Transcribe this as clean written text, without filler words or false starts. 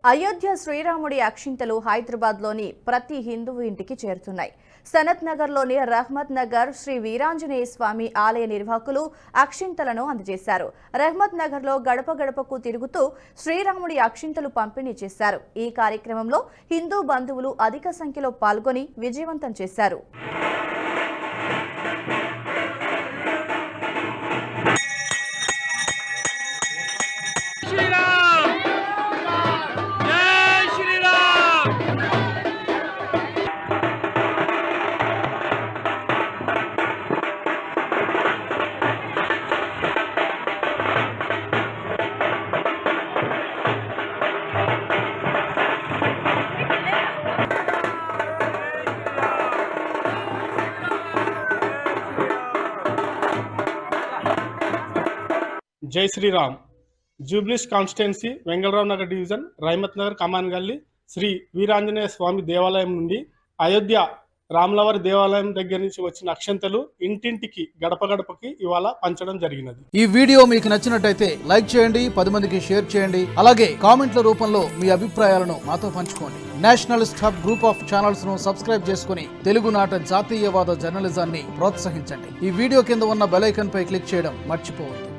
అయోధ్య శ్రీరాముడి అక్షింతలు హైదరాబాద్లోని ప్రతి హిందువు ఇంటికి చేరుతున్నాయి. సనత్ నగర్లోని రహ్మత్ నగర్ శ్రీ వీరాంజనేయ స్వామి ఆలయ నిర్వాహకులు అక్షింతలను అందజేశారు. రహ్మత్ నగర్లో గడప గడపకు తిరుగుతూ శ్రీరాముడి అక్షింతలు పంపిణీ చేశారు. ఈ కార్యక్రమంలో హిందూ బంధువులు అధిక సంఖ్యలో పాల్గొని విజయవంతం చేశారు. జై శ్రీరామ్. జూబ్లీస్ కాన్స్టిట్యున్సీ వెంగళరావు నగర్ డివిజన్ రహమత్ నగర్ కమాన్ గల్లీ శ్రీ వీరాంజనేయ స్వామి దేవాలయం నుండి అయోధ్య రాములవారి దేవాలయం దగ్గర నుంచి వచ్చిన అక్షంతలు ఇంటింటికి గడప గడపకి ఇవాళ పంచడం జరిగినది. ఈ వీడియో మీకు నచ్చినట్టయితే లైక్ చేయండి, 10 మందికి షేర్ చేయండి. అలాగే కామెంట్ల రూపంలో మీ అభిప్రాయాలను మాతో పంచుకోండి. Nationalist hub group of channels ను సబ్స్క్రైబ్ చేసుకుని తెలుగునాట జాతీయవాద జర్నలిజాన్ని ప్రోత్సహించండి. ఈ వీడియో కింద ఉన్న బెల్ ఐకాన్ పై క్లిక్ చేయడం మర్చిపోవద్దు.